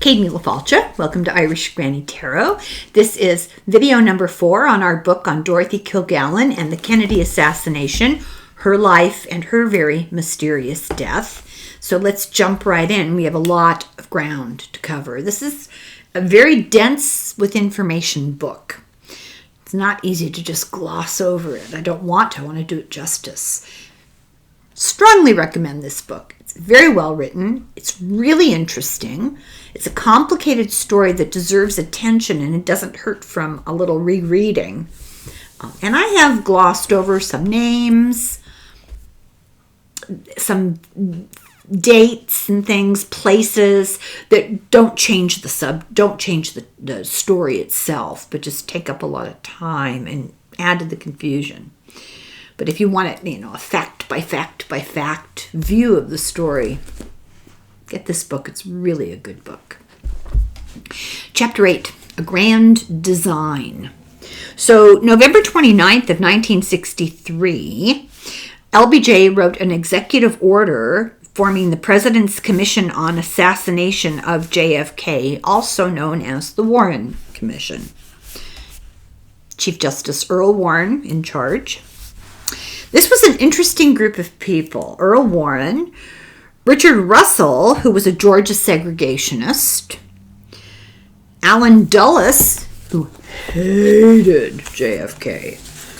Katie LaFalcha. Welcome to Irish Granny Tarot. This is video number 4 on our book on Dorothy Kilgallen and the Kennedy assassination, her life and her very mysterious death. So let's jump right in. We have a lot of ground to cover. This is a very dense with information book. It's not easy to just gloss over it. I don't want to. I want to do it justice. Strongly recommend this book. It's very well written. It's really interesting. It's a complicated story that deserves attention, and it doesn't hurt from a little rereading. And I have glossed over some names, some dates and things, places that don't change the story itself, but just take up a lot of time and add to the confusion. But if you want it, a fact by fact by fact view of the story, get this book. It's really a good book. Chapter 8, A Grand Design. So November 29th of 1963, LBJ wrote an executive order forming the President's Commission on Assassination of JFK, also known as the Warren Commission. Chief Justice Earl Warren in charge. This was an interesting group of people. Earl Warren, Richard Russell, who was a Georgia segregationist, Allen Dulles, who hated JFK.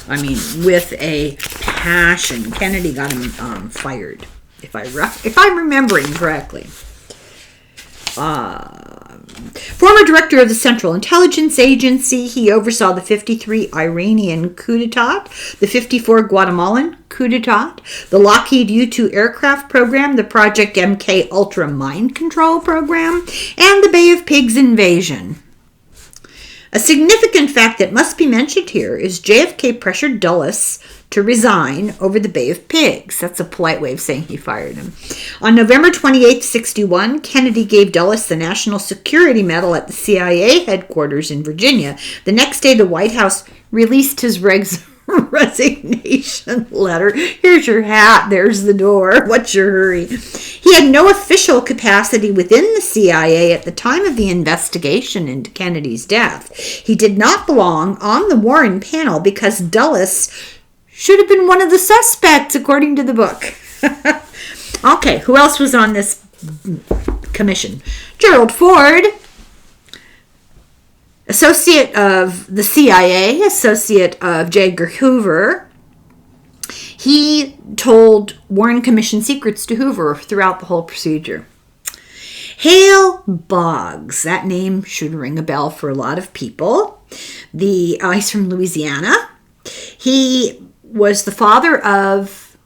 I mean, with a passion. Kennedy got him fired, if I'm remembering correctly. Former director of the Central Intelligence Agency, he oversaw the 53 Iranian coup d'etat, the 54 Guatemalan coup d'etat, the Lockheed U-2 aircraft program, the Project MK Ultra mind control program, and the Bay of Pigs invasion. A significant fact that must be mentioned here is JFK pressured Dulles to resign over the Bay of Pigs. That's a polite way of saying he fired him. On November 28, 61, Kennedy gave Dulles the National Security Medal at the CIA headquarters in Virginia. The next day, the White House released his resignation letter. Here's your hat. There's the door. What's your hurry? He had no official capacity within the CIA at the time of the investigation into Kennedy's death. He did not belong on the Warren panel because Dulles should have been one of the suspects, according to the book. Okay, who else was on this commission? Gerald Ford, associate of the CIA, associate of J. Edgar Hoover. He told Warren Commission secrets to Hoover throughout the whole procedure. Hale Boggs, that name should ring a bell for a lot of people. He's from Louisiana. He was the father of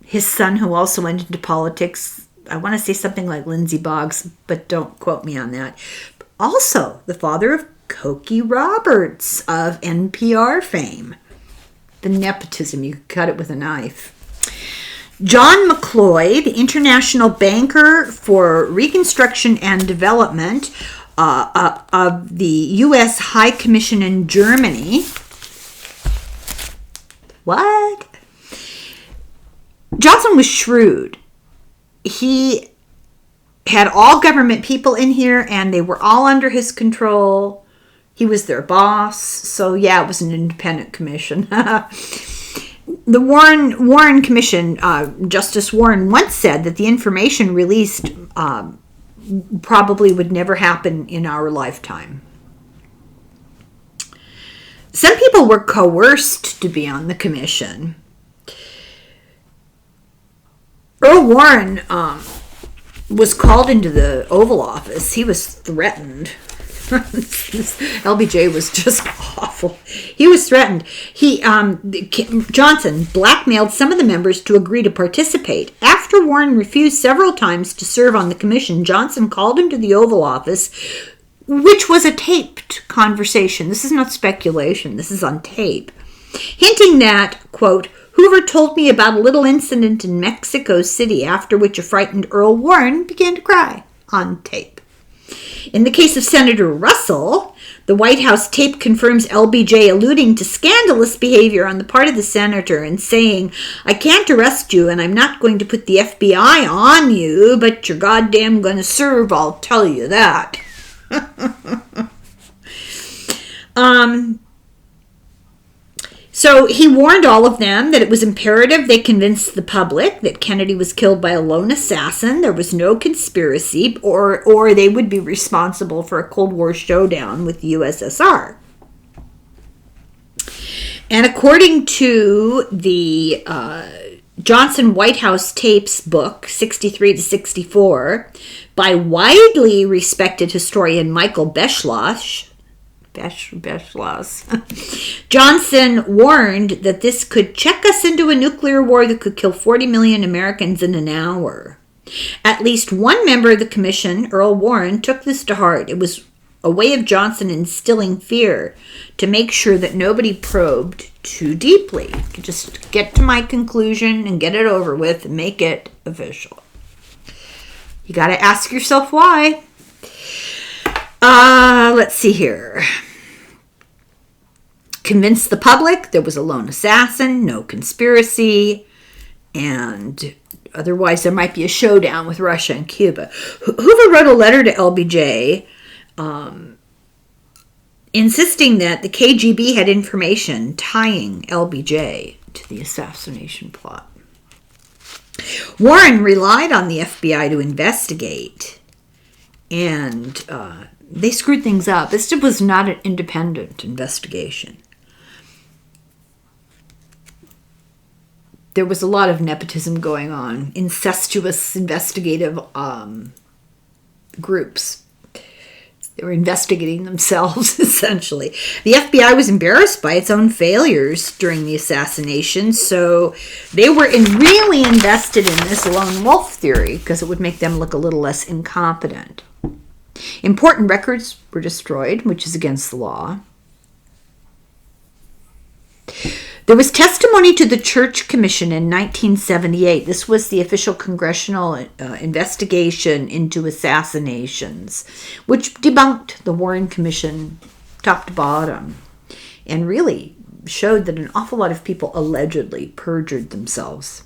his son, who also went into politics. I want to say something like Lindsey Boggs, but don't quote me on that. Also, the father of Cokie Roberts of NPR fame. The nepotism, you could cut it with a knife. John McCloy, the international banker for reconstruction and development of the U.S. High Commission in Germany. What? Johnson was shrewd. He had all government people in here, and they were all under his control. He was their boss. So, yeah, it was an independent commission. The Warren Commission, Justice Warren once said that the information released probably would never happen in our lifetime. Some people were coerced to be on the commission. Earl Warren was called into the Oval Office. He was threatened. LBJ was just awful. He was threatened. Johnson blackmailed some of the members to agree to participate. After Warren refused several times to serve on the commission, Johnson called him to the Oval Office, which was a taped conversation. This is not speculation. This is on tape. Hinting that, quote, Hoover told me about a little incident in Mexico City, after which a frightened Earl Warren began to cry, on tape. In the case of Senator Russell, the White House tape confirms LBJ alluding to scandalous behavior on the part of the senator and saying, I can't arrest you and I'm not going to put the FBI on you, but you're goddamn going to serve, I'll tell you that. So he warned all of them that it was imperative they convince the public that Kennedy was killed by a lone assassin. There was no conspiracy, or they would be responsible for a Cold War showdown with the USSR. And according to the Johnson White House tapes book, 63 to 64, by widely respected historian Michael Beschloss, Johnson warned that this could check us into a nuclear war that could kill 40 million Americans in an hour. At least one member of the commission, Earl Warren, took this to heart. It was a way of Johnson instilling fear to make sure that nobody probed too deeply. Just get to my conclusion and get it over with and make it official. You got to ask yourself why. Let's see here. Convince the public there was a lone assassin, no conspiracy, and otherwise there might be a showdown with Russia and Cuba. Hoover wrote a letter to LBJ insisting that the KGB had information tying LBJ to the assassination plot. Warren relied on the FBI to investigate, and they screwed things up. This was not an independent investigation. There was a lot of nepotism going on, incestuous investigative groups. They were investigating themselves, essentially. The FBI was embarrassed by its own failures during the assassination, so they were really invested in this lone wolf theory because it would make them look a little less incompetent. Important records were destroyed, which is against the law. There was testimony to the Church Commission in 1978. This was the official congressional investigation into assassinations, which debunked the Warren Commission top to bottom and really showed that an awful lot of people allegedly perjured themselves.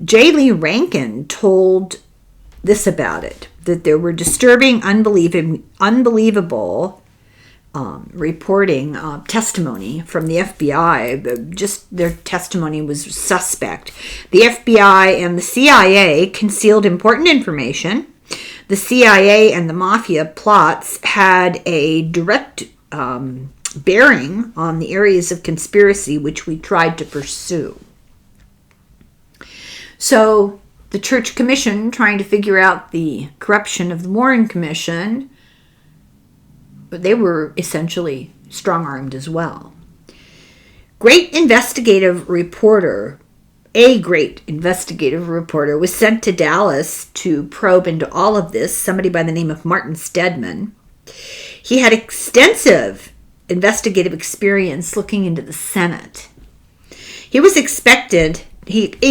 J. Lee Rankin told this about it, that there were disturbing, unbelievable reporting testimony from the FBI. Just their testimony was suspect. The FBI and the CIA concealed important information. The CIA and the mafia plots had a direct bearing on the areas of conspiracy which we tried to pursue. So the Church Commission, trying to figure out the corruption of the Warren Commission, but they were essentially strong-armed as well. A great investigative reporter was sent to Dallas to probe into all of this, somebody by the name of Martin Stedman. He had extensive investigative experience looking into the Senate. He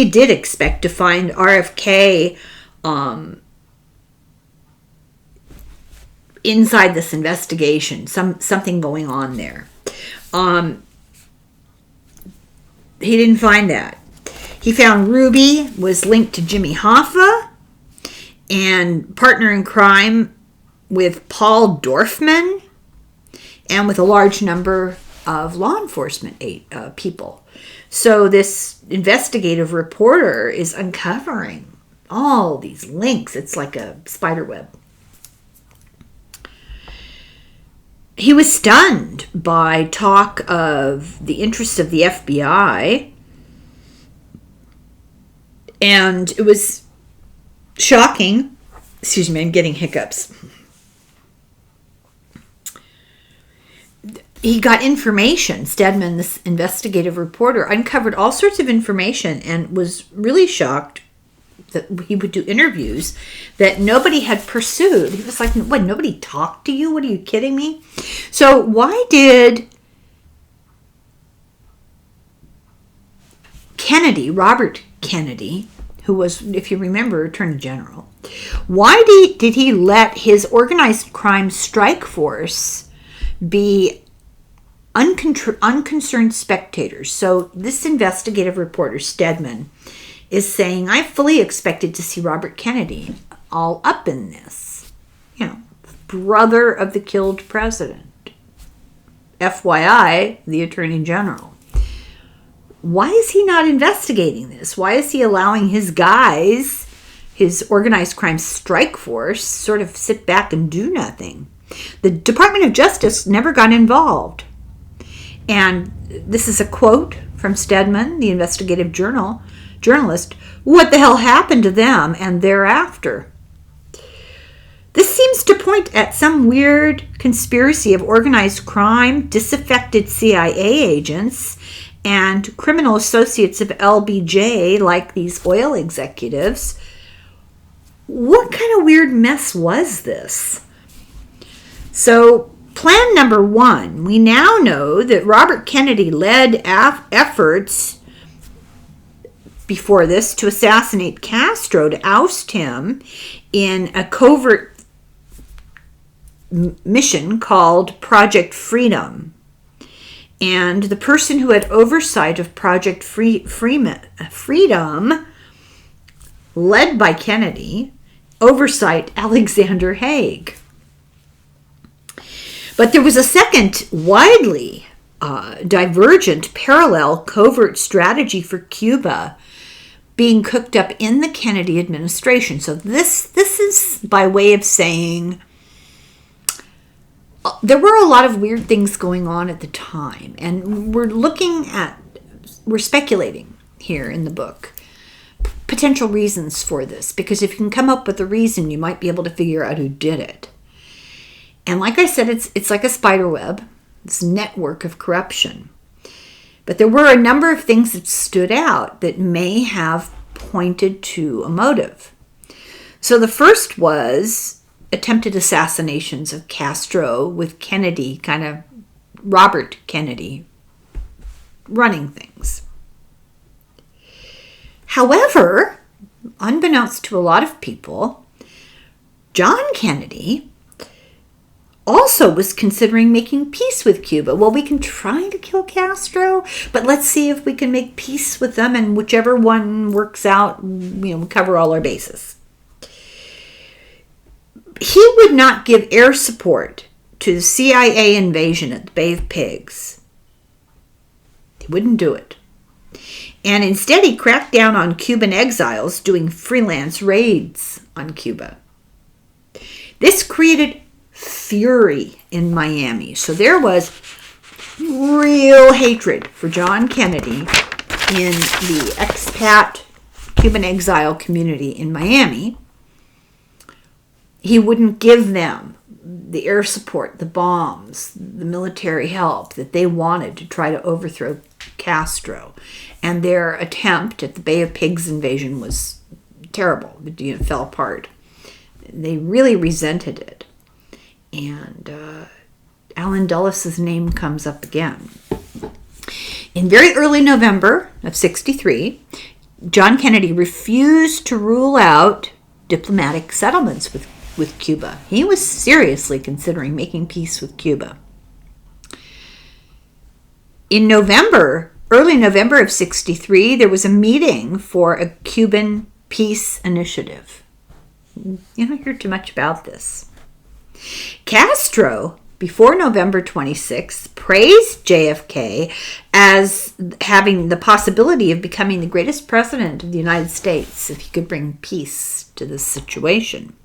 did expect to find RFK inside this investigation, something going on there. He didn't find that. He found Ruby was linked to Jimmy Hoffa and partner in crime with Paul Dorfman and with a large number of law enforcement people. So this investigative reporter is uncovering all these links. It's like a spider web. He was stunned by talk of the interests of the FBI, and it was shocking. Excuse me, I'm getting hiccups. He got information. Stedman, this investigative reporter, uncovered all sorts of information and was really shocked that he would do interviews that nobody had pursued. He was like, what, nobody talked to you? What, are you kidding me? So why did Robert Kennedy, who was, if you remember, Attorney General, why did he let his organized crime strike force be unconcerned spectators? So this investigative reporter, Stedman, is saying, I fully expected to see Robert Kennedy all up in this. Brother of the killed president. FYI, the Attorney General. Why is he not investigating this? Why is he allowing his guys, his organized crime strike force, sort of sit back and do nothing? The Department of Justice never got involved. And this is a quote from Stedman, the investigative journalist. What the hell happened to them and thereafter? This seems to point at some weird conspiracy of organized crime, disaffected CIA agents, and criminal associates of LBJ, like these oil executives. What kind of weird mess was this? So, plan number 1, we now know that Robert Kennedy led efforts before this to assassinate Castro, to oust him in a covert mission called Project Freedom. And the person who had oversight of Project Freedom, led by Kennedy, oversight Alexander Haig. But there was a second widely divergent parallel covert strategy for Cuba being cooked up in the Kennedy administration. So this is by way of saying there were a lot of weird things going on at the time, and we're speculating here in the book potential reasons for this, because if you can come up with a reason, you might be able to figure out who did it. And like I said, it's like a spider web, this network of corruption. But there were a number of things that stood out that may have pointed to a motive. So the first was attempted assassinations of Castro, with Kennedy, kind of Robert Kennedy, running things. However, unbeknownst to a lot of people, John Kennedy also was considering making peace with Cuba. Well, we can try to kill Castro, but let's see if we can make peace with them, and whichever one works out, we cover all our bases. He would not give air support to the CIA invasion at the Bay of Pigs. He wouldn't do it. And instead, he cracked down on Cuban exiles doing freelance raids on Cuba. This created fury in Miami. So there was real hatred for John Kennedy in the expat Cuban exile community in Miami. He wouldn't give them the air support, the bombs, the military help that they wanted to try to overthrow Castro. And their attempt at the Bay of Pigs invasion was terrible. It fell apart. They really resented it. And Allen Dulles' name comes up again. In very early November of 1963, John Kennedy refused to rule out diplomatic settlements with Cuba. He was seriously considering making peace with Cuba. In early November of 1963, there was a meeting for a Cuban peace initiative. You don't hear too much about this. Castro, before November 26th, praised JFK as having the possibility of becoming the greatest president of the United States if he could bring peace to this situation.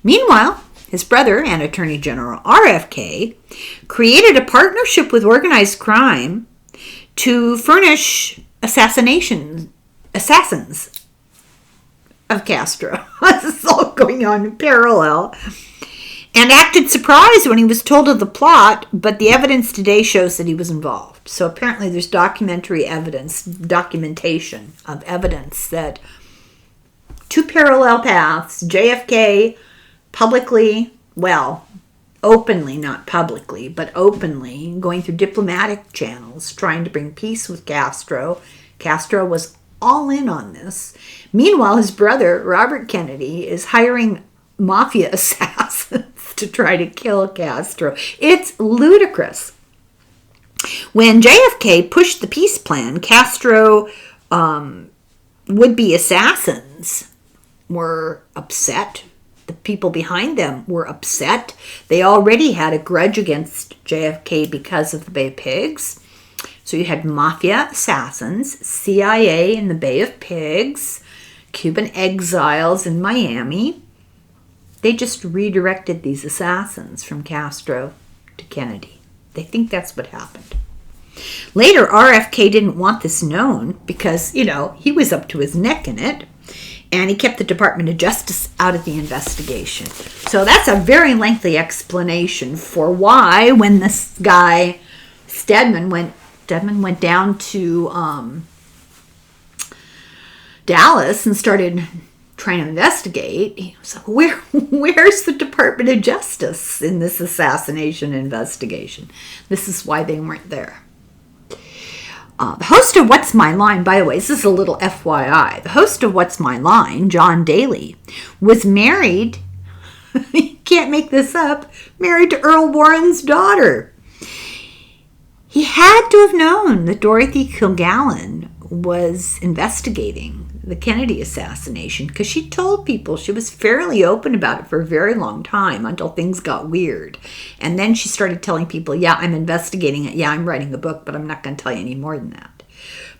Meanwhile, his brother and Attorney General RFK created a partnership with organized crime to furnish assassins of Castro. This is all going on in parallel. And acted surprised when he was told of the plot, but the evidence today shows that he was involved. So apparently there's documentation of evidence that two parallel paths, JFK publicly, openly, not publicly, but openly, going through diplomatic channels, trying to bring peace with Castro. Castro was all in on this. Meanwhile, his brother, Robert Kennedy, is hiring mafia assassins to try to kill Castro. It's ludicrous. When JFK pushed the peace plan, Castro would-be assassins were upset. The people behind them were upset. They already had a grudge against JFK because of the Bay of Pigs. So you had mafia assassins, CIA in the Bay of Pigs, Cuban exiles in Miami. They just redirected these assassins from Castro to Kennedy. They think that's what happened. Later, RFK didn't want this known because, he was up to his neck in it. And he kept the Department of Justice out of the investigation. So that's a very lengthy explanation for why, when this guy Stedman went down to Dallas and started trying to investigate, he was like, where's the Department of Justice in this assassination investigation? This is why they weren't there. The host of What's My Line, by the way, this is a little FYI. The host of What's My Line, John Daly, was married, you can't make this up, married to Earl Warren's daughter. He had to have known that Dorothy Kilgallen was investigating the Kennedy assassination because she told people, she was fairly open about it for a very long time until things got weird. And then she started telling people, yeah, I'm investigating it. Yeah, I'm writing a book, but I'm not going to tell you any more than that.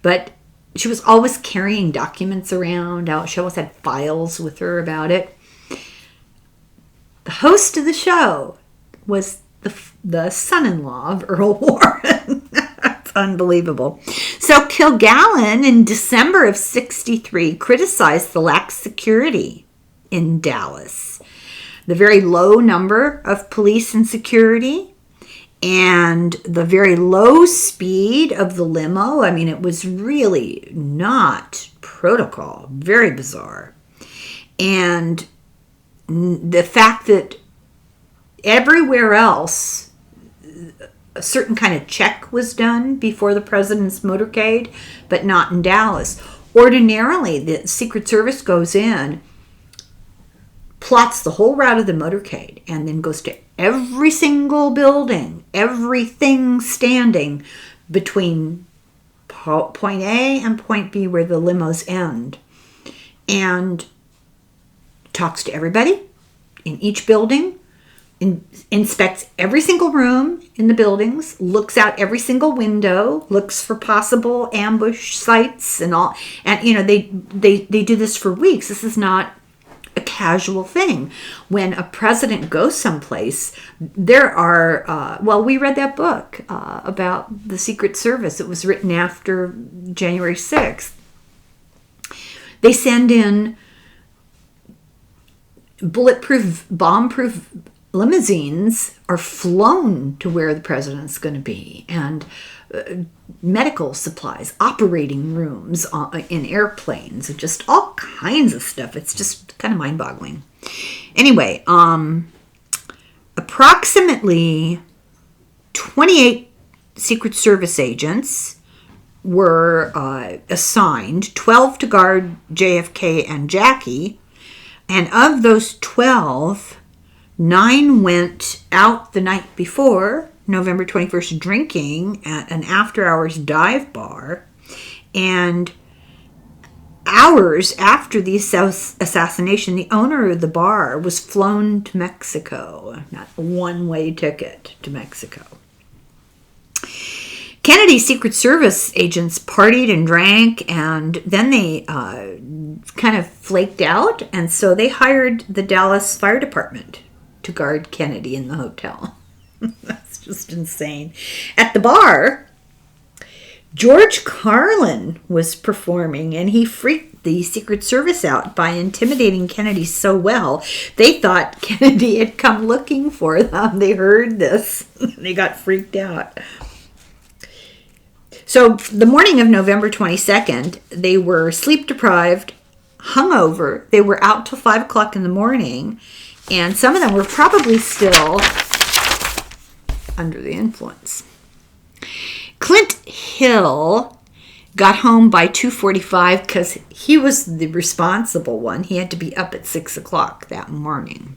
But she was always carrying documents around. She always had files with her about it. The host of the show was the son-in-law of Earl Warren. That's unbelievable. So Kilgallen in December of 1963 criticized the lax security in Dallas, the very low number of police and security, and the very low speed of the limo. I mean, it was really not protocol, very bizarre. And the fact that everywhere else, a certain kind of check was done before the president's motorcade, but not in Dallas. Ordinarily, the Secret Service goes in, plots the whole route of the motorcade, and then goes to every single building, everything standing between point A and point B where the limos end, and talks to everybody in each building, inspects every single room in the buildings, looks out every single window, looks for possible ambush sites and all. And, they do this for weeks. This is not a casual thing. When a president goes someplace, there are, we read that book about the Secret Service. It was written after January 6th. They send in bulletproof, bomb-proof limousines are flown to where the president's going to be, and medical supplies, operating rooms in airplanes, and just all kinds of stuff. It's just kind of mind-boggling. Anyway, approximately 28 Secret Service agents were assigned, 12 to guard JFK and Jackie, and of those 12, 9 went out the night before, November 21st, drinking at an after-hours dive bar. And hours after the assassination, the owner of the bar was flown to Mexico. Not a one-way ticket to Mexico. Kennedy's Secret Service agents partied and drank, and then they kind of flaked out, and so they hired the Dallas Fire Department to guard Kennedy in the hotel. That's just insane. At the bar, George Carlin was performing, and he freaked the Secret Service out by intimidating Kennedy so well. They thought Kennedy had come looking for them. They heard this. They got freaked out. So the morning of November 22nd, they were sleep deprived, hungover. They were out till 5 o'clock in the morning. And some of them were probably still under the influence. Clint Hill got home by 2:45 because he was the responsible one. He had to be up at 6 o'clock that morning.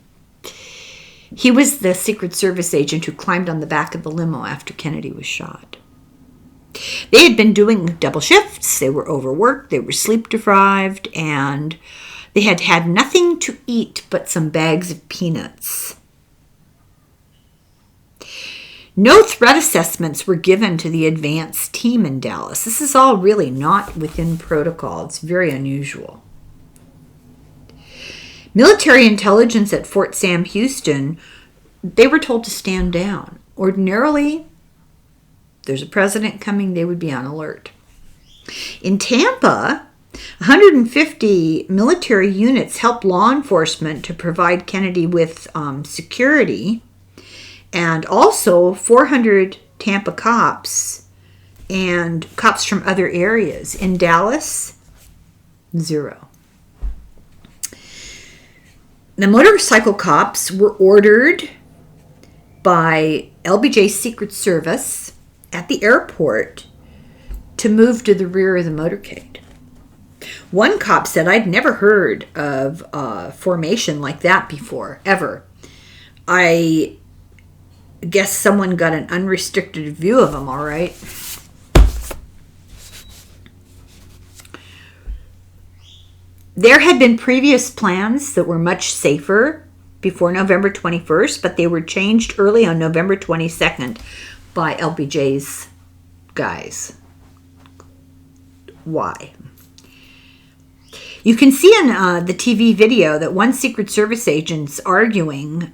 He was the Secret Service agent who climbed on the back of the limo after Kennedy was shot. They had been doing double shifts, they were overworked, they were sleep deprived, and they had had nothing to eat but some bags of peanuts. No threat assessments were given to the advance team in Dallas. This is all really not within protocol. It's very unusual. Military intelligence at Fort Sam Houston, they were told to stand down. Ordinarily, there's a president coming, they would be on alert. In Tampa, 150 military units helped law enforcement to provide Kennedy with security, and also 400 Tampa cops and cops from other areas. In Dallas, 0. The motorcycle cops were ordered by LBJ's Secret Service at the airport to move to the rear of the motorcade. One cop said, "I'd never heard of a formation like that before, ever. I guess someone got an unrestricted view of them, all right." There had been previous plans that were much safer before November 21st, but they were changed early on November 22nd by LBJ's guys. Why? You can see in the TV video that one Secret Service agent's arguing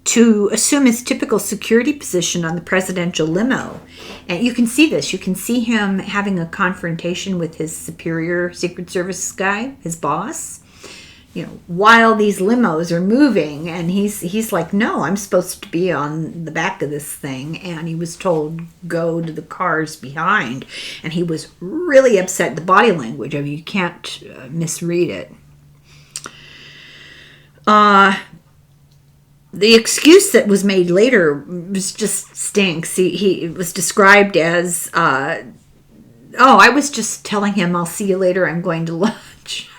to assume his typical security position on the presidential limo. And you can see this. You can see him having a confrontation with his superior Secret Service guy, his boss, while these limos are moving. And he's like, "No, I'm supposed to be on the back of this thing." And he was told, "Go to the cars behind." And he was really upset. The body language, you can't misread it. The excuse that was made later was just stinks. He was described as, "I was just telling him I'll see you later. I'm going to lunch."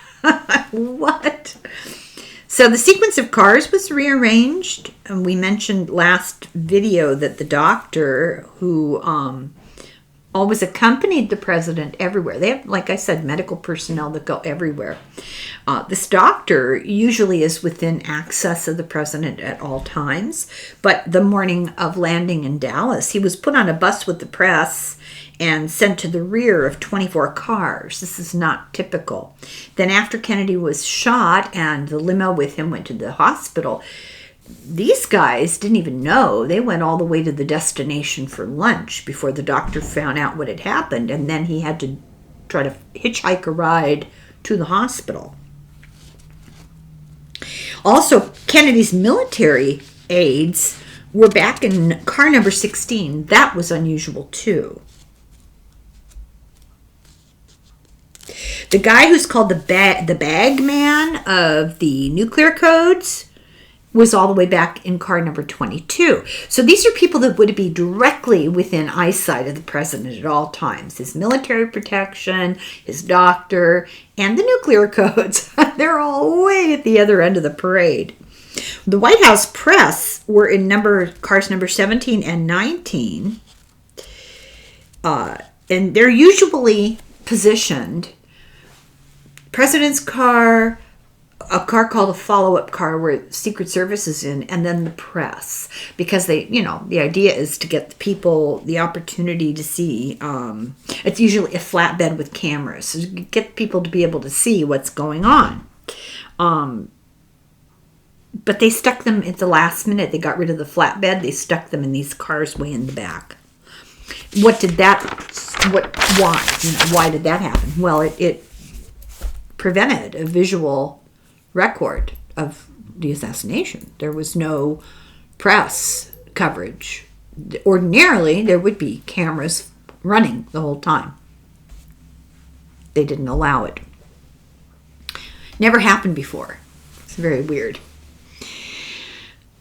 What? So the sequence of cars was rearranged. And we mentioned last video that the doctor who always accompanied the president everywhere. They have, like I said, medical personnel that go everywhere. This doctor usually is within access of the president at all times. But the morning of landing in Dallas, he was put on a bus with the press and sent to the rear of 24 cars. This is not typical. Then after Kennedy was shot and the limo with him went to the hospital, these guys didn't even know. They went all the way to the destination for lunch before the doctor found out what had happened, and then he had to try to hitchhike a ride to the hospital. Also, Kennedy's military aides were back in car number 16. That was unusual too. The guy who's called the bag man of the nuclear codes was all the way back in car number 22. So these are people that would be directly within eyesight of the president at all times. His military protection, his doctor, and the nuclear codes. They're all way at the other end of the parade. The White House press were in cars number 17 and 19. And they're usually positioned. President's car, a car called a follow-up car where Secret Service is in, and then the press, because they, the idea is to get the people the opportunity to see. It's usually a flatbed with cameras, so get people to be able to see what's going on. But they stuck them at the last minute. They got rid of the flatbed. They stuck them in these cars way in the back. Why? Why did that happen? Well, it prevented a visual record of the assassination. There was no press coverage. Ordinarily, there would be cameras running the whole time. They didn't allow it. Never happened before. It's very weird.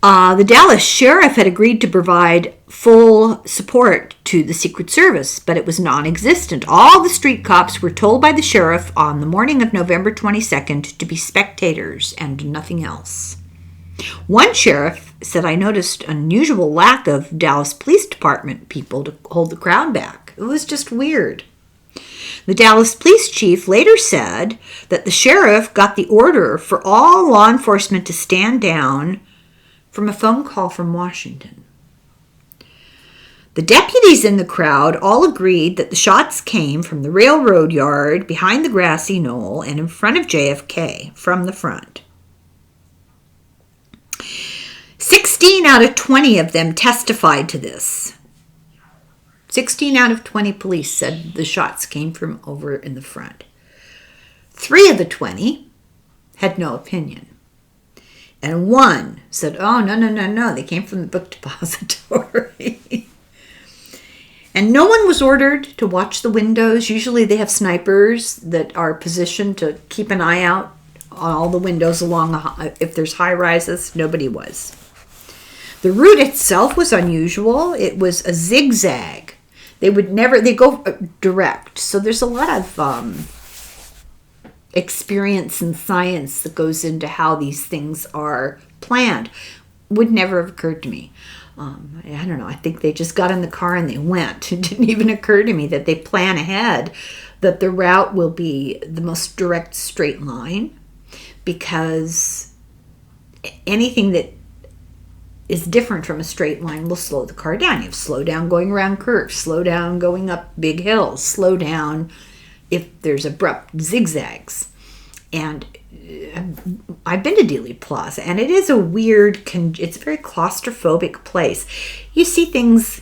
The Dallas sheriff had agreed to provide full support to the Secret Service, but it was non-existent. All the street cops were told by the sheriff on the morning of November 22nd to be spectators and nothing else. One sheriff said, I noticed an unusual lack of Dallas Police Department people to hold the crowd back. It was just weird. The Dallas police chief later said that the sheriff got the order for all law enforcement to stand down from a phone call from Washington. The deputies in the crowd all agreed that the shots came from the railroad yard behind the grassy knoll and in front of JFK from the front. 16 out of 20 of them testified to this. 16 out of 20 police said the shots came from over in the front. 3 of the 20 had no opinion. And 1 said, oh, no, they came from the book depository. And no one was ordered to watch the windows. Usually they have snipers that are positioned to keep an eye out on all the windows if there's high rises. Nobody was. The route itself was unusual. It was a zigzag. They go direct. So there's a lot of experience and science that goes into how these things are planned. Would never have occurred to me. I don't know. I think they just got in the car and they went. It didn't even occur to me that they plan ahead, that the route will be the most direct straight line, because anything that is different from a straight line will slow the car down. You have slow down going around curves, slow down going up big hills, slow down if there's abrupt zigzags. And I've been to Dealey Plaza, and it is a weird, it's a very claustrophobic place. You see things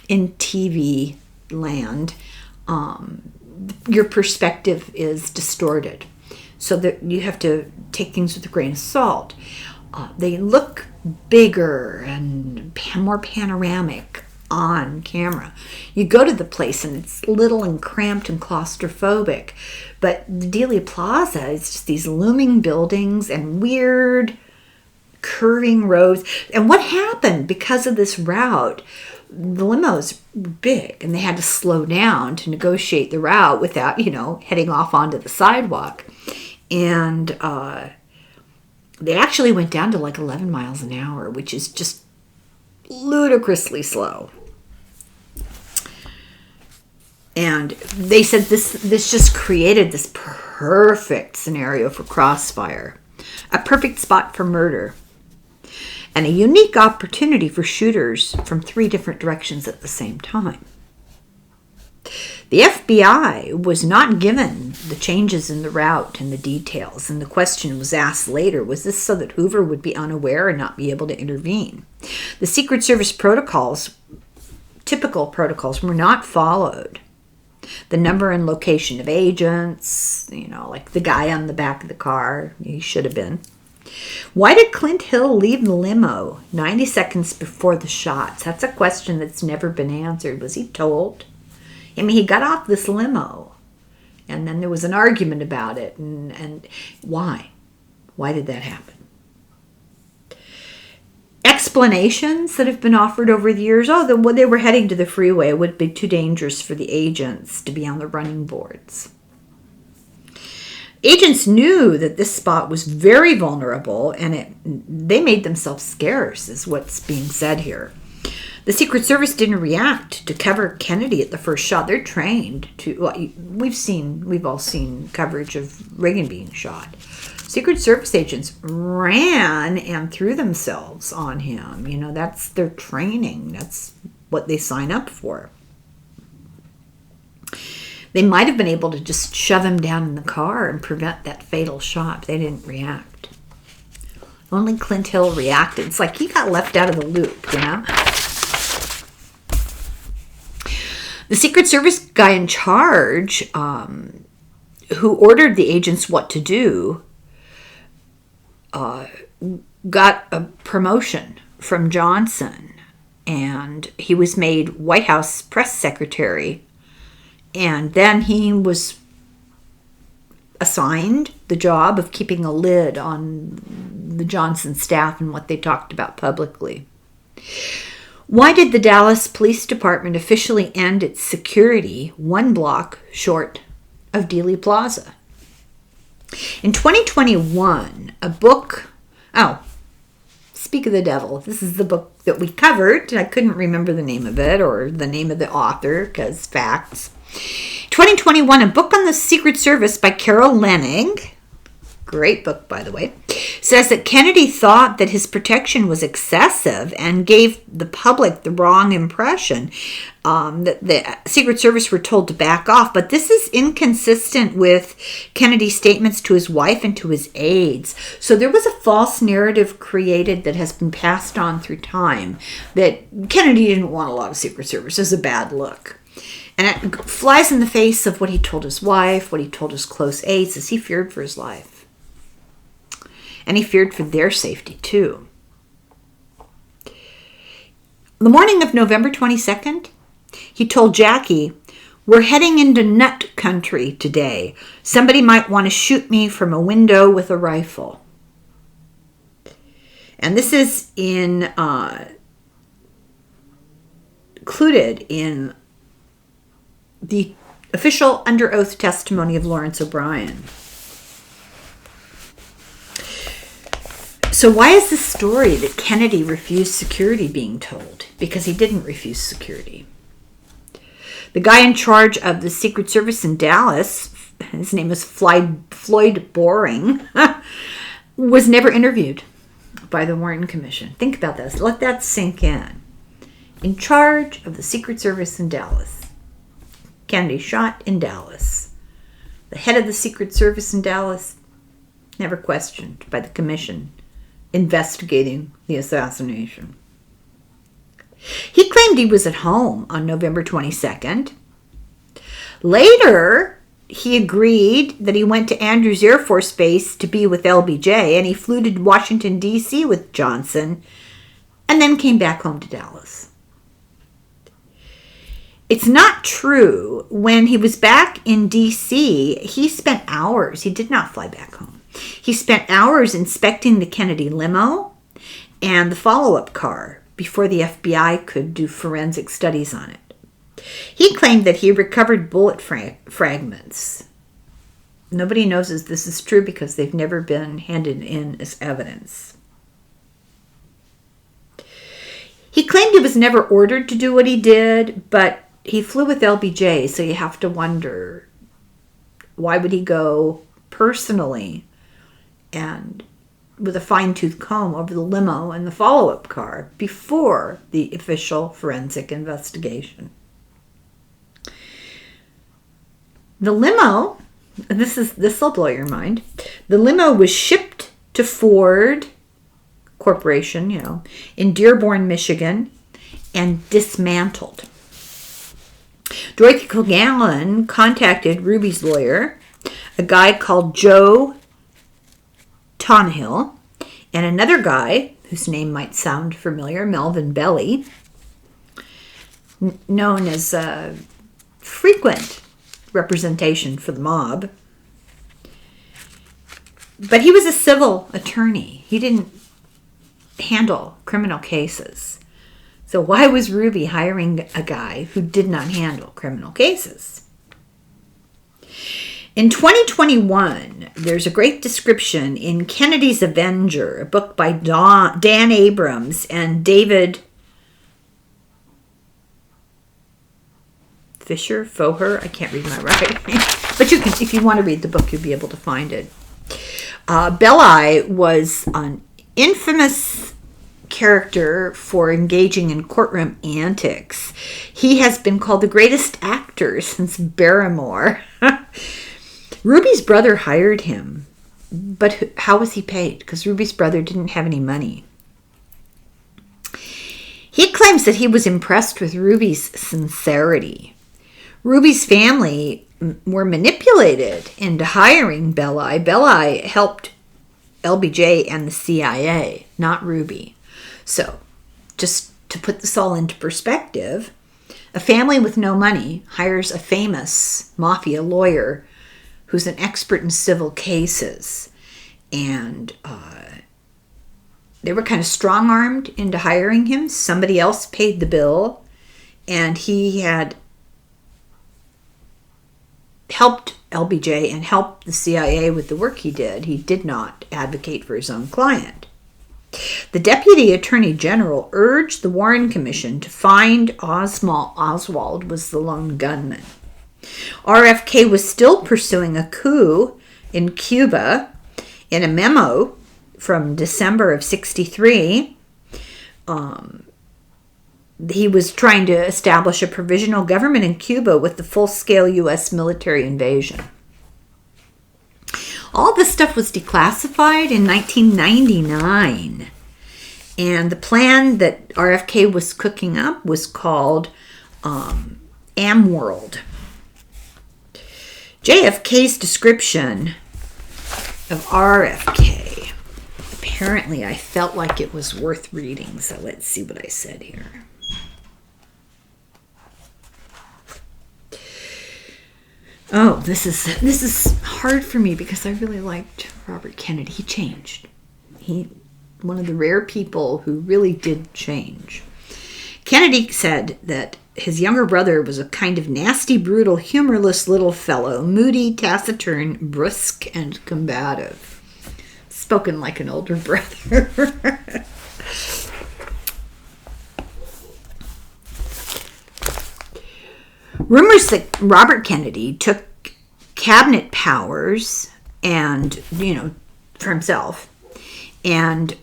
in TV land, your perspective is distorted, so that you have to take things with a grain of salt. They look bigger and more panoramic on camera. You go to the place and it's little and cramped and claustrophobic, but the Dealey Plaza is just these looming buildings and weird curving roads. And what happened because of this route, the limos were big and they had to slow down to negotiate the route without, heading off onto the sidewalk. And they actually went down to like 11 miles an hour, which is just ludicrously slow. And they said this just created this perfect scenario for crossfire, a perfect spot for murder, and a unique opportunity for shooters from 3 different directions at the same time. The FBI was not given the changes in the route and the details, and the question was asked later, was this so that Hoover would be unaware and not be able to intervene? The Secret Service typical protocols, were not followed. The number and location of agents, like the guy on the back of the car, he should have been. Why did Clint Hill leave the limo 90 seconds before the shots? That's a question that's never been answered. Was he told? I mean, he got off this limo, and then there was an argument about it, and why? Why did that happen? Explanations that have been offered over the years, when they were heading to the freeway, it would be too dangerous for the agents to be on the running boards. Agents knew that this spot was very vulnerable, and they made themselves scarce, is what's being said here. The Secret Service didn't react to cover Kennedy at the first shot. They're trained to. We've all seen coverage of Reagan being shot. Secret Service agents ran and threw themselves on him. That's their training. That's what they sign up for. They might have been able to just shove him down in the car and prevent that fatal shot. But they didn't react. Only Clint Hill reacted. It's like he got left out of the loop, The Secret Service guy in charge, who ordered the agents what to do, got a promotion from Johnson, and he was made White House press secretary, and then he was assigned the job of keeping a lid on the Johnson staff and what they talked about publicly. Why did the Dallas Police Department officially end its security 1 block short of Dealey Plaza? In 2021, Speak of the Devil. This is the book that we covered. I couldn't remember the name of it or the name of the author because facts. 2021, a book on the Secret Service by Carol Leonnig. Great book, by the way. Says that Kennedy thought that his protection was excessive and gave the public the wrong impression that the Secret Service were told to back off. But this is inconsistent with Kennedy's statements to his wife and to his aides. So there was a false narrative created that has been passed on through time that Kennedy didn't want a lot of Secret Service. It's a bad look. And it flies in the face of what he told his wife, what he told his close aides, as he feared for his life. And he feared for their safety, too. The morning of November 22nd, he told Jackie, "We're heading into nut country today. Somebody might want to shoot me from a window with a rifle." And this is included in the official under oath testimony of Lawrence O'Brien. So why is this story that Kennedy refused security being told? Because he didn't refuse security. The guy in charge of the Secret Service in Dallas, his name is Floyd Boring, was never interviewed by the Warren Commission. Think about this. Let that sink in. In charge of the Secret Service in Dallas. Kennedy shot in Dallas. The head of the Secret Service in Dallas, never questioned by the commission investigating the assassination. He claimed he was at home on November 22nd. Later, he agreed that he went to Andrews Air Force Base to be with LBJ, and he flew to Washington, D.C. with Johnson, and then came back home to Dallas. It's not true. When he was back in D.C., he spent hours. He did not fly back home. He spent hours inspecting the Kennedy limo and the follow-up car before the FBI could do forensic studies on it. He claimed that he recovered bullet fragments. Nobody knows if this is true because they've never been handed in as evidence. He claimed he was never ordered to do what he did, but he flew with LBJ, so you have to wonder, why would he go personally and with a fine-tooth comb over the limo and the follow-up car before the official forensic investigation? The limo, this will blow your mind. The limo was shipped to Ford Corporation, in Dearborn, Michigan, and dismantled. Dorothy Kilgallen contacted Ruby's lawyer, a guy called Joe Tonhill, and another guy whose name might sound familiar, Melvin Belly, known as frequent representation for the mob. But he was a civil attorney. He didn't handle criminal cases. So why was Ruby hiring a guy who did not handle criminal cases? In 2021, there's a great description in Kennedy's Avenger, a book by Dan Abrams and David Foher. I can't read my writing. But you can, if you want to read the book, you'll be able to find it. Belli was an infamous character for engaging in courtroom antics. He has been called the greatest actor since Barrymore. Ruby's brother hired him, but how was he paid? Because Ruby's brother didn't have any money. He claims that he was impressed with Ruby's sincerity. Ruby's family were manipulated into hiring Belli. Belli helped LBJ and the CIA, not Ruby. So, just to put this all into perspective, a family with no money hires a famous mafia lawyer who's an expert in civil cases. And they were kind of strong-armed into hiring him. Somebody else paid the bill, and he had helped LBJ and helped the CIA with the work he did. He did not advocate for his own client. The Deputy Attorney General urged the Warren Commission to find Oswald was the lone gunman. RFK was still pursuing a coup in Cuba. In a memo from December of 1963, he was trying to establish a provisional government in Cuba with the full-scale U.S. military invasion. All this stuff was declassified in 1999. And the plan that RFK was cooking up was called AmWorld. JFK's description of RFK. Apparently, I felt like it was worth reading, so let's see what I said here. Oh, this is hard for me because I really liked Robert Kennedy. He changed. One of the rare people who really did change. Kennedy said that his younger brother was a kind of nasty, brutal, humorless little fellow, moody, taciturn, brusque, and combative. Spoken like an older brother. Rumors that Robert Kennedy took cabinet powers and, for himself, and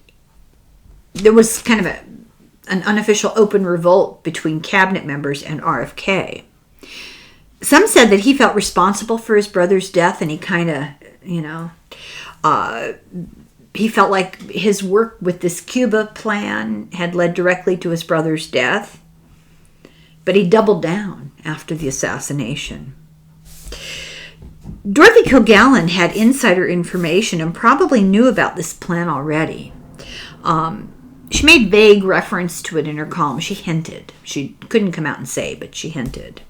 there was kind of an unofficial open revolt between cabinet members and RFK. Some said that he felt responsible for his brother's death, and he kind of, he felt like his work with this Cuba plan had led directly to his brother's death. But he doubled down after the assassination. Dorothy Kilgallen had insider information and probably knew about this plan already. She made vague reference to it in her column. She hinted. She couldn't come out and say, but she hinted.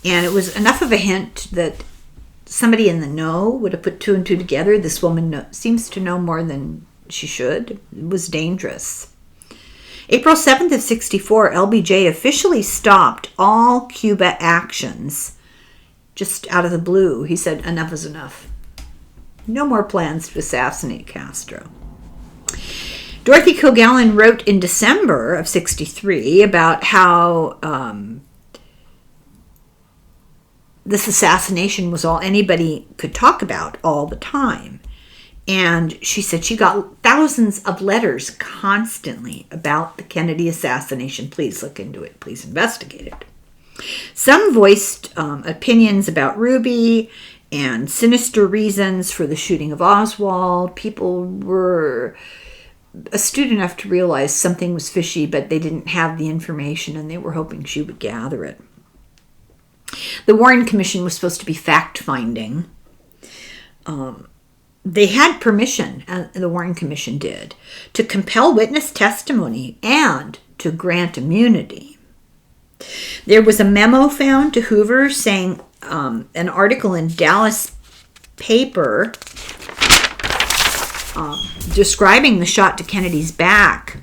And it was enough of a hint that somebody in the know would have put two and two together. This woman seems to know more than she should. It was dangerous. April 7th of 1964, LBJ officially stopped all Cuba actions just out of the blue. He said, enough is enough. No more plans to assassinate Castro. Dorothy Kilgallen wrote in December of 1963 about how this assassination was all anybody could talk about all the time. And she said she got thousands of letters constantly about the Kennedy assassination. Please look into it. Please investigate it. Some voiced opinions about Ruby and sinister reasons for the shooting of Oswald. People were astute enough to realize something was fishy, but they didn't have the information, and they were hoping she would gather it. The Warren Commission was supposed to be fact-finding. They had permission, the Warren Commission did, to compel witness testimony and to grant immunity. There was a memo found to Hoover saying an article in Dallas paper describing the shot to Kennedy's back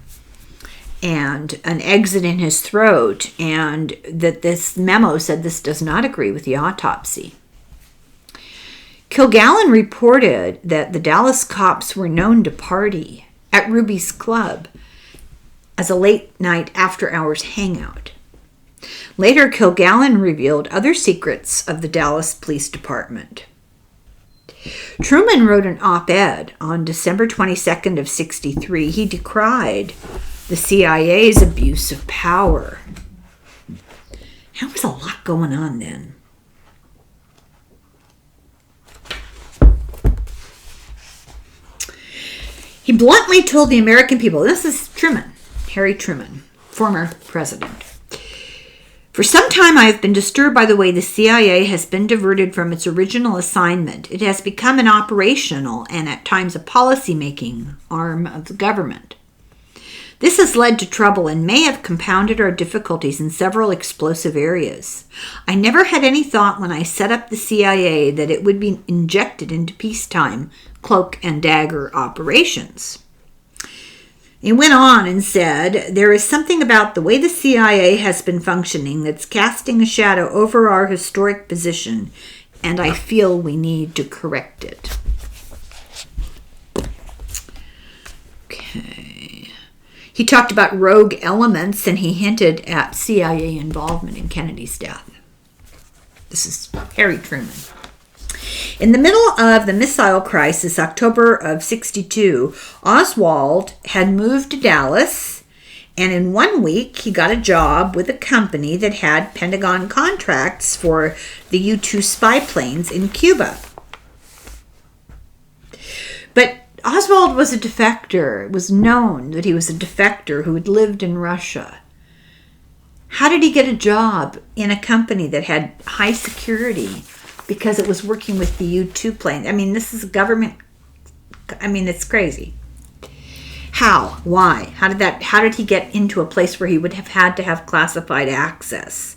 and an exit in his throat, and that this memo said this does not agree with the autopsy. Kilgallen reported that the Dallas cops were known to party at Ruby's Club as a late-night after-hours hangout. Later, Kilgallen revealed other secrets of the Dallas Police Department. Truman wrote an op-ed on December 22nd of 1963. He decried the CIA's abuse of power. There was a lot going on then. He bluntly told the American people, this is Truman, Harry Truman, former president. For some time I have been disturbed by the way the CIA has been diverted from its original assignment. It has become an operational and at times a policy-making arm of the government. This has led to trouble and may have compounded our difficulties in several explosive areas. I never had any thought when I set up the CIA that it would be injected into peacetime cloak and dagger operations. He went on and said, there is something about the way the CIA has been functioning that's casting a shadow over our historic position, and I feel we need to correct it. Okay. Okay. He talked about rogue elements, and he hinted at CIA involvement in Kennedy's death. This is Harry Truman. In the middle of the missile crisis, October of 1962, Oswald had moved to Dallas, and in 1 week he got a job with a company that had Pentagon contracts for the U-2 spy planes in Cuba. But Oswald was a defector. It was known that he was a defector who had lived in Russia. How did he get a job in a company that had high security because it was working with the U-2 plane? I mean, this is a government. I mean, it's crazy. How? Why? How did he get into a place where he would have had to have classified access?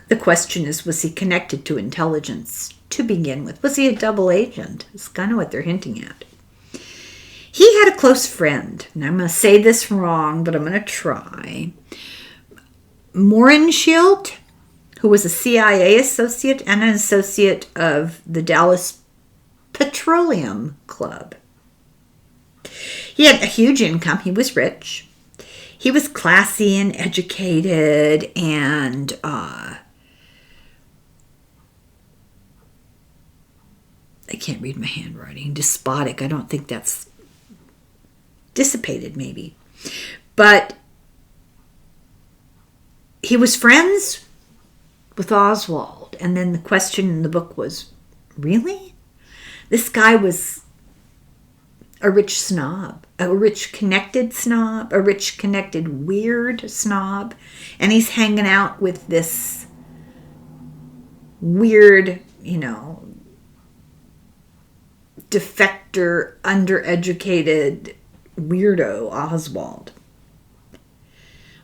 The question is, was he connected to intelligence to begin with? Was he a double agent? It's kind of what they're hinting at. He had a close friend, and I'm going to say this wrong, but I'm going to try. Mohrenschildt, who was a CIA associate and an associate of the Dallas Petroleum Club. He had a huge income. He was rich. He was classy and educated and I can't read my handwriting. Despotic. I don't think that's dissipated, maybe. But he was friends with Oswald. And then the question in the book was, really? This guy was a rich snob, a rich connected snob, a rich connected weird snob. And he's hanging out with this weird, defector, undereducated weirdo Oswald.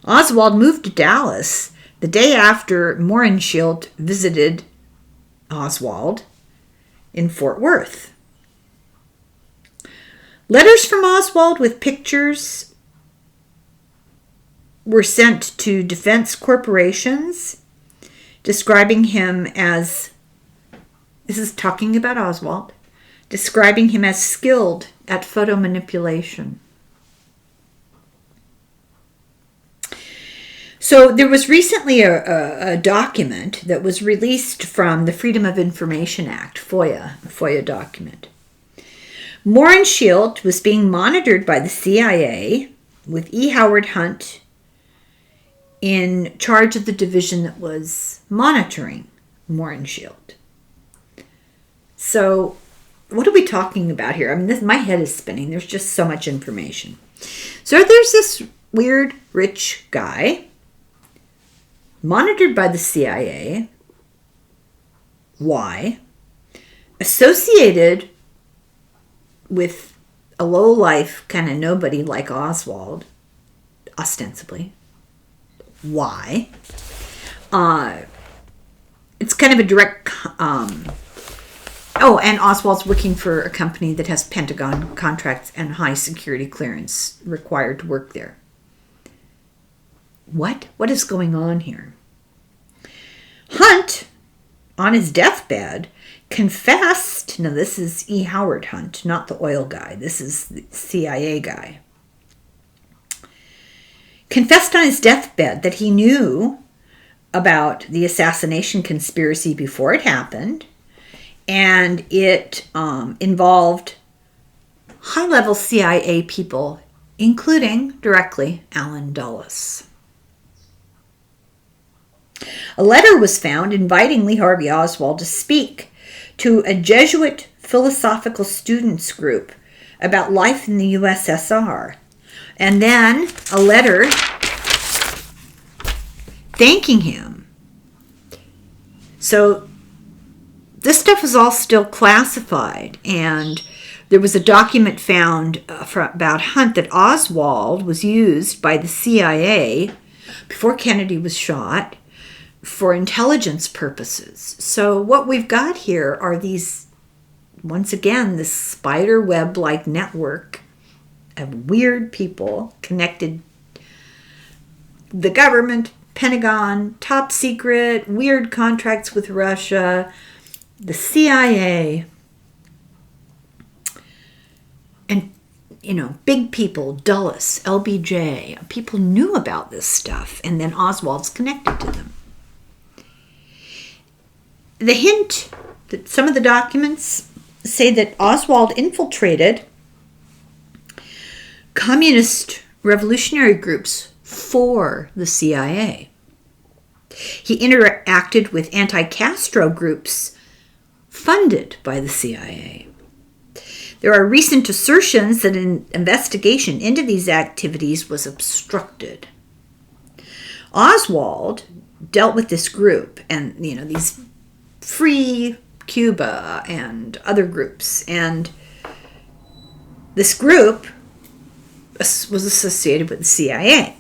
Oswald moved to Dallas the day after Mohrenschildt visited Oswald in Fort Worth. Letters from Oswald with pictures were sent to defense corporations describing him as, this is talking about Oswald, describing him as skilled at photo manipulation. So there was recently a document that was released from the Freedom of Information Act, FOIA, a FOIA document. Mohrenschildt was being monitored by the CIA with E. Howard Hunt in charge of the division that was monitoring Mohrenschildt. So what are we talking about here? I mean, my head is spinning. There's just so much information. So there's this weird rich guy monitored by the CIA. Why? Associated with a low-life kind of nobody like Oswald, ostensibly. Why? It's kind of a direct... and Oswald's working for a company that has Pentagon contracts and high security clearance required to work there. What? What is going on here? Hunt, on his deathbed, confessed, now this is E. Howard Hunt, not the oil guy, this is the CIA guy, confessed on his deathbed that he knew about the assassination conspiracy before it happened, and it involved high-level CIA people, including directly Allen Dulles. A letter was found inviting Lee Harvey Oswald to speak to a Jesuit philosophical students group about life in the USSR. And then a letter thanking him. So this stuff is all still classified. And there was a document found about Hunt that Oswald was used by the CIA before Kennedy was shot for intelligence purposes. So what we've got here are these, once again, this spider web-like network of weird people connected. The government, Pentagon, top secret, weird contracts with Russia, the CIA. And, big people, Dulles, LBJ, people knew about this stuff, and then Oswald's connected to them. The hint that some of the documents say that Oswald infiltrated communist revolutionary groups for the CIA. He interacted with anti-Castro groups funded by the CIA. There are recent assertions that an investigation into these activities was obstructed. Oswald dealt with this group and, these Free Cuba and other groups. And this group was associated with the CIA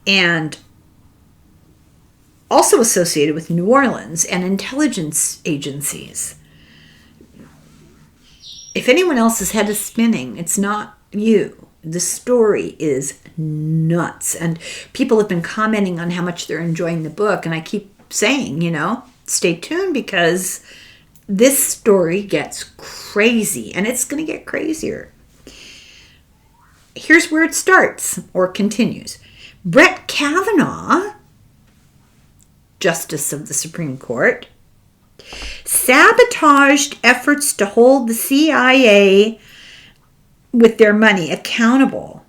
and also associated with New Orleans and intelligence agencies. If anyone else's head is spinning, it's not you. The story is nuts. And people have been commenting on how much they're enjoying the book. And I keep saying, stay tuned, because this story gets crazy. And it's going to get crazier. Here's where it starts or continues. Brett Kavanaugh, Justice of the Supreme Court, sabotaged efforts to hold the CIA with their money accountable.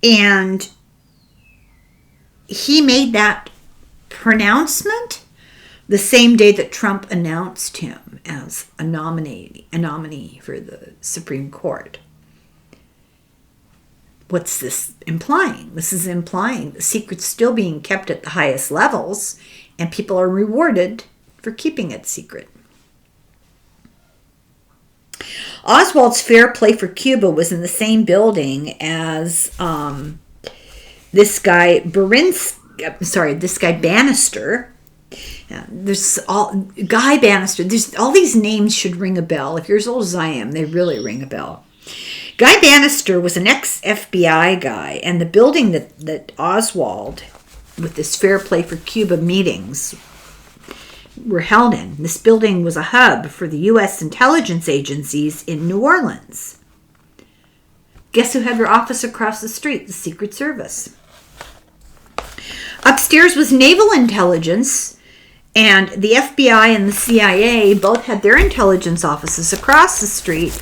And he made that pronouncement the same day that Trump announced him as a nominee for the Supreme Court. What's this implying? This is implying the secret's still being kept at the highest levels, and people are rewarded for keeping it secret. Oswald's Fair Play for Cuba was in the same building as this guy Bannister. Guy Bannister. There's all these names should ring a bell. If you're as old as I am, they really ring a bell. Guy Bannister was an ex-FBI guy, and the building that Oswald, with this Fair Play for Cuba meetings, were held in. This building was a hub for the U.S. intelligence agencies in New Orleans. Guess who had their office across the street? The Secret Service. Upstairs was naval intelligence, and the FBI and the CIA both had their intelligence offices across the street.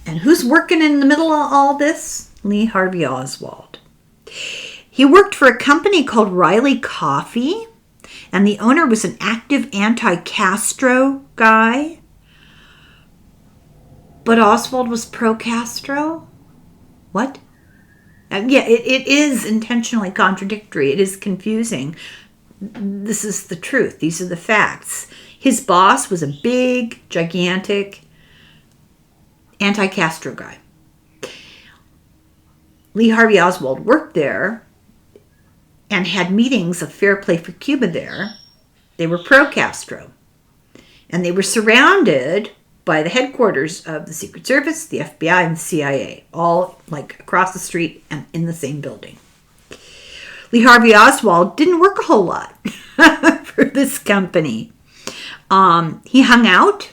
And who's working in the middle of all this? Lee Harvey Oswald. He worked for a company called Riley Coffee, and the owner was an active anti-Castro guy. But Oswald was pro-Castro? What? It is intentionally contradictory. It is confusing. This is the truth. These are the facts. His boss was a big, gigantic anti-Castro guy. Lee Harvey Oswald worked there and had meetings of Fair Play for Cuba there. They were pro-Castro. And they were surrounded by the headquarters of the Secret Service, the FBI, and the CIA, all like across the street and in the same building. Lee Harvey Oswald didn't work a whole lot for this company. He hung out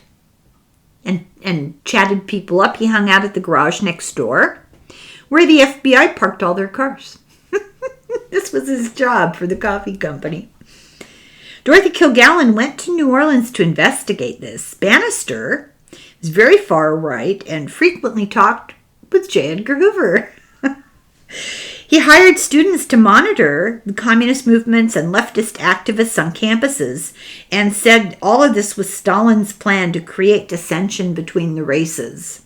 and chatted people up. He hung out at the garage next door where the FBI parked all their cars. This was his job for the coffee company. Dorothy Kilgallen went to New Orleans to investigate this. Bannister was very far right and frequently talked with J. Edgar Hoover. He hired students to monitor the communist movements and leftist activists on campuses and said all of this was Stalin's plan to create dissension between the races.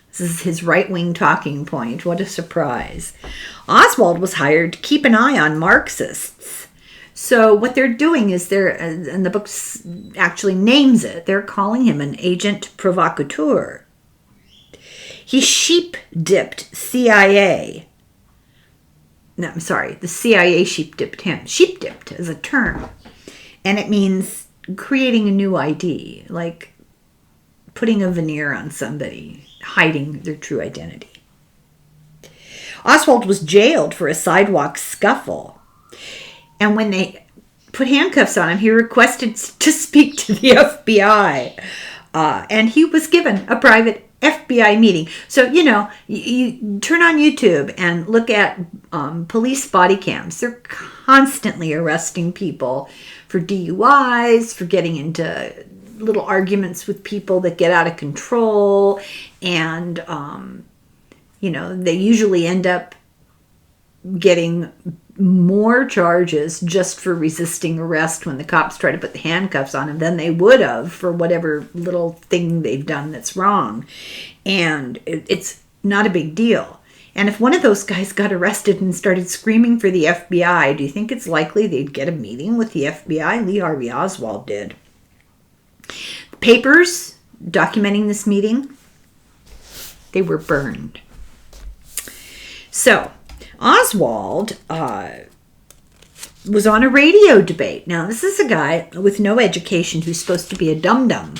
This is his right-wing talking point. What a surprise. Oswald was hired to keep an eye on Marxists. So what they're doing is and the book actually names it, they're calling him an agent provocateur. He sheep-dipped CIA. No, I'm sorry. The CIA sheep-dipped him. Sheep-dipped is a term. And it means creating a new ID, like putting a veneer on somebody, hiding their true identity. Oswald was jailed for a sidewalk scuffle. And when they put handcuffs on him, he requested to speak to the FBI. And he was given a private FBI meeting. So, you turn on YouTube and look at police body cams. They're constantly arresting people for DUIs, for getting into little arguments with people that get out of control. And, they usually end up getting more charges just for resisting arrest when the cops try to put the handcuffs on them than they would have for whatever little thing they've done that's wrong. And it's not a big deal. And if one of those guys got arrested and started screaming for the FBI, do you think it's likely they'd get a meeting with the FBI? Lee Harvey Oswald did. The papers documenting this meeting, they were burned. So, Oswald was on a radio debate. Now, this is a guy with no education who's supposed to be a dum-dum.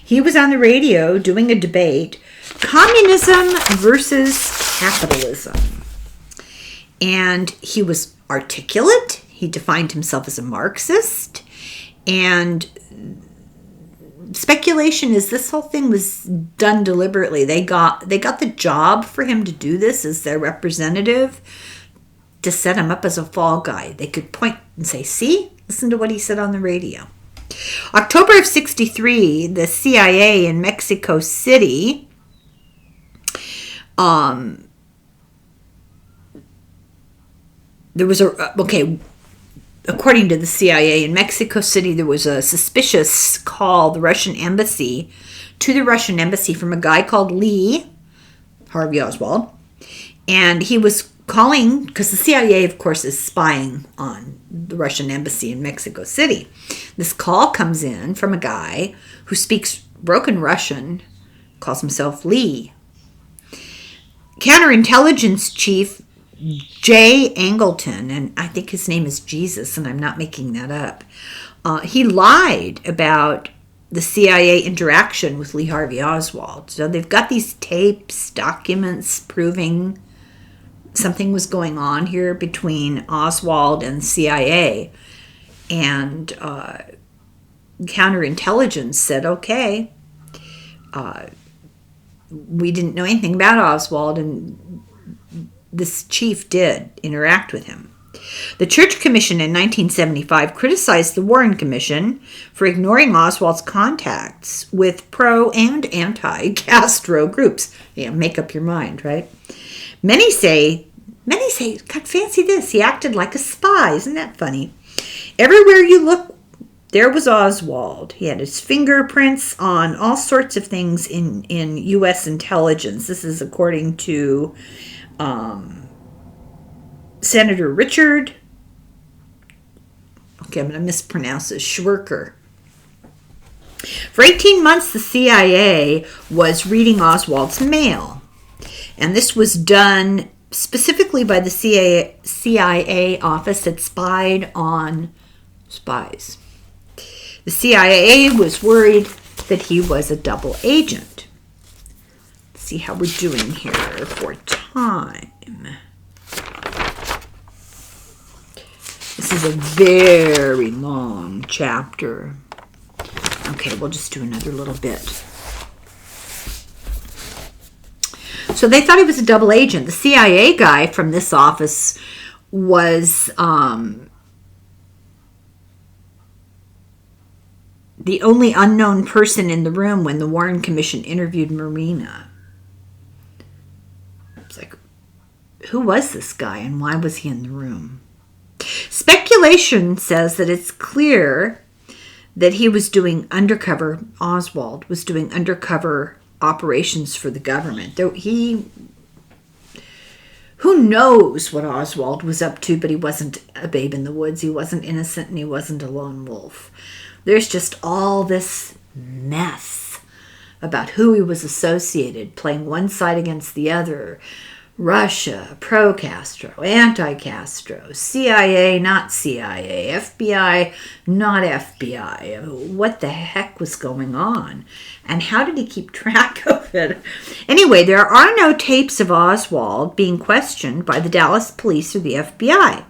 He was on the radio doing a debate, communism versus capitalism. And he was articulate. He defined himself as a Marxist. And speculation is this whole thing was done deliberately. They got the job for him to do this as their representative, to set him up as a fall guy. They could point and say, see, listen to what he said on the radio. October of 1963, the CIA in Mexico City there was according to the CIA in Mexico City, there was a suspicious call to the Russian embassy from a guy called Harvey Oswald. And he was calling, because the CIA, of course, is spying on the Russian embassy in Mexico City. This call comes in from a guy who speaks broken Russian, calls himself Lee. Counterintelligence Chief J. Angleton, and I think his name is Jesus, and I'm not making that up. He lied about the CIA interaction with Lee Harvey Oswald. So they've got these tapes, documents proving something was going on here between Oswald and CIA. And counterintelligence said, okay, we didn't know anything about Oswald, and this chief did interact with him. The Church Commission in 1975 criticized the Warren Commission for ignoring Oswald's contacts with pro and anti-Castro groups. Yeah, make up your mind, right? Many say, God, fancy this, he acted like a spy. Isn't that funny? Everywhere you look, there was Oswald. He had his fingerprints on all sorts of things in U.S. intelligence. This is according to Senator Richard, I'm going to mispronounce this, Schwerker. For 18 months, the CIA was reading Oswald's mail. And this was done specifically by the CIA office that spied on spies. The CIA was worried that he was a double agent. Let's see how we're doing here for time. This is a very long chapter. Okay, we'll just do another little bit. So they thought he was a double agent. The CIA guy from this office was the only unknown person in the room when the Warren Commission interviewed Marina. It's like, who was this guy and why was he in the room? Speculation says that it's clear that he was doing undercover, Oswald was doing undercover operations for the government. Who knows what Oswald was up to, but he wasn't a babe in the woods. He wasn't innocent and he wasn't a lone wolf. There's just all this mess about who he was associated, playing one side against the other. Russia, pro-Castro, anti-Castro, CIA, not CIA, FBI, not FBI. What the heck was going on? And how did he keep track of it? Anyway, there are no tapes of Oswald being questioned by the Dallas police or the FBI.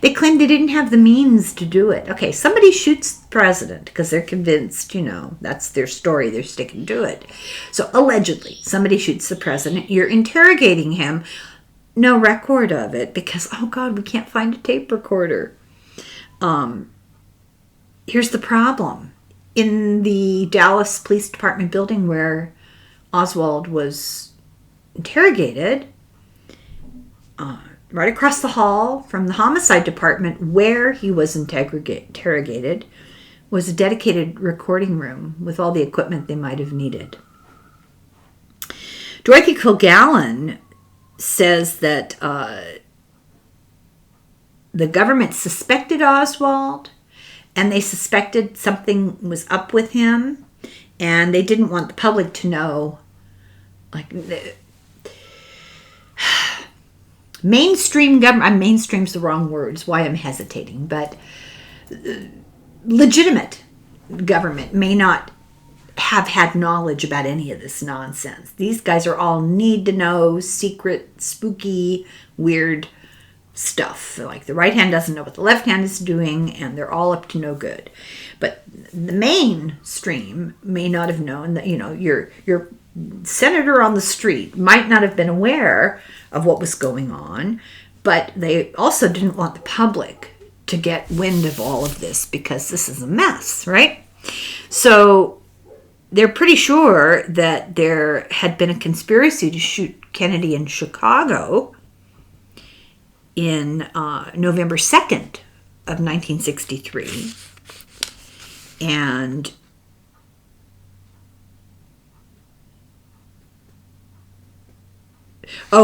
They claim they didn't have the means to do it. Okay, somebody shoots the president because they're convinced, that's their story. They're sticking to it. So allegedly, somebody shoots the president. You're interrogating him. No record of it because, oh God, we can't find a tape recorder. Here's the problem. In the Dallas Police Department building where Oswald was interrogated, right across the hall from the homicide department where he was interrogated was a dedicated recording room with all the equipment they might have needed. Dorothy Kilgallen says that the government suspected Oswald, and they suspected something was up with him, and they didn't want the public to know. Mainstream government, mainstream's the wrong word, is why I'm hesitating, but legitimate government may not have had knowledge about any of this nonsense. These guys are all need to know, secret, spooky, weird stuff. Like the right hand doesn't know what the left hand is doing, and they're all up to no good. But the mainstream may not have known that, your senator on the street might not have been aware of what was going on, but they also didn't want the public to get wind of all of this because this is a mess, right? So they're pretty sure that there had been a conspiracy to shoot Kennedy in Chicago in November 2nd of 1963. And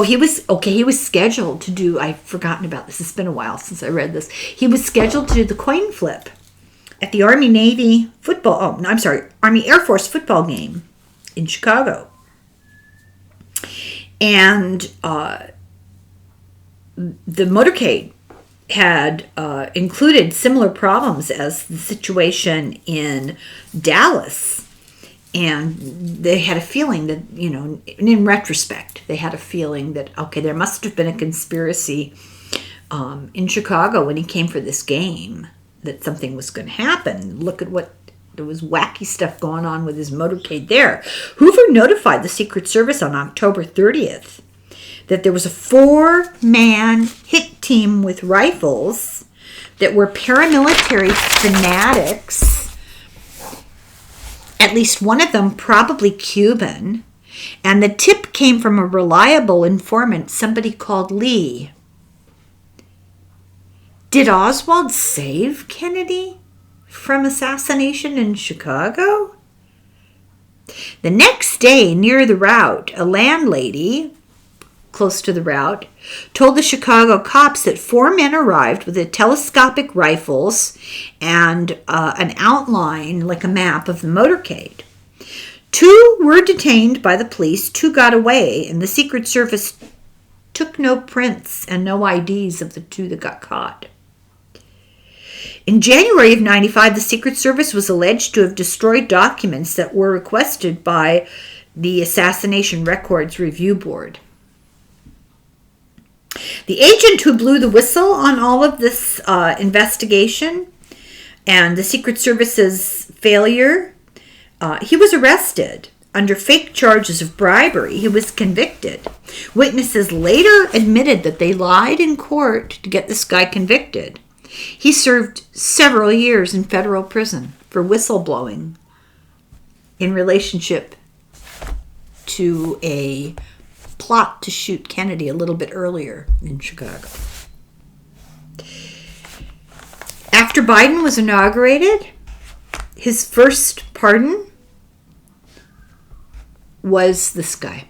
he was scheduled to do, I've forgotten about this, it's been a while since I read this. He was scheduled to do the coin flip at the Army Air Force football game in Chicago. And the motorcade had included similar problems as the situation in Dallas. And they had a feeling that, in retrospect, they had a feeling that, okay, there must have been a conspiracy in Chicago when he came for this game, that something was going to happen. Look at what, there was wacky stuff going on with his motorcade there. Hoover notified the Secret Service on October 30th that there was a 4-man hit team with rifles that were paramilitary fanatics. At least one of them probably Cuban, and the tip came from a reliable informant, somebody called Lee. Did Oswald save Kennedy from assassination in Chicago? The next day, near the route, a landlady close to the route told the Chicago cops that 4 men arrived with telescopic rifles and an outline, like a map, of the motorcade. 2 were detained by the police, 2 got away, and the Secret Service took no prints and no IDs of the 2 that got caught. In January of 95, the Secret Service was alleged to have destroyed documents that were requested by the Assassination Records Review Board. The agent who blew the whistle on all of this investigation and the Secret Service's failure, he was arrested under fake charges of bribery. He was convicted. Witnesses later admitted that they lied in court to get this guy convicted. He served several years in federal prison for whistleblowing in relationship to a plot to shoot Kennedy a little bit earlier in Chicago. After Biden was inaugurated, his first pardon was this guy.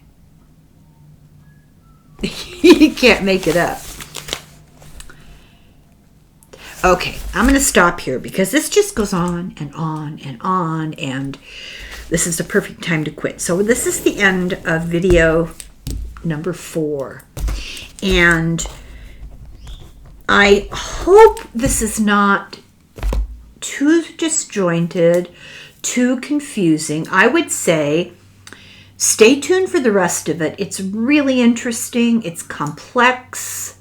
You can't make it up. Okay, I'm going to stop here because this just goes on and on and on, and this is the perfect time to quit. So this is the end of video number 4. And I hope this is not too disjointed, too confusing. I would say stay tuned for the rest of it. It's really interesting. It's complex.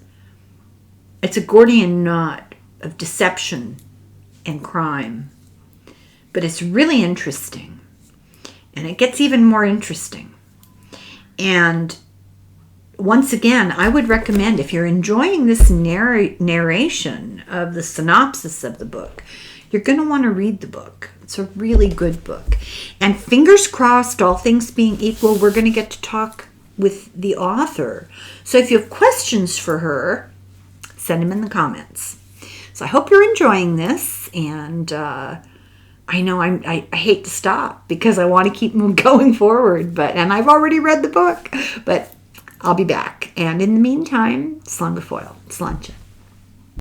It's a Gordian knot of deception and crime. But it's really interesting. And it gets even more interesting. And once again, I would recommend, if you're enjoying this narration of the synopsis of the book, you're going to want to read the book. It's a really good book. And fingers crossed, all things being equal, we're going to get to talk with the author. So if you have questions for her, send them in the comments. So I hope you're enjoying this. And I know I hate to stop because I want to keep going forward. And I've already read the book. But I'll be back. And in the meantime, Slán go fóill. Sláinte.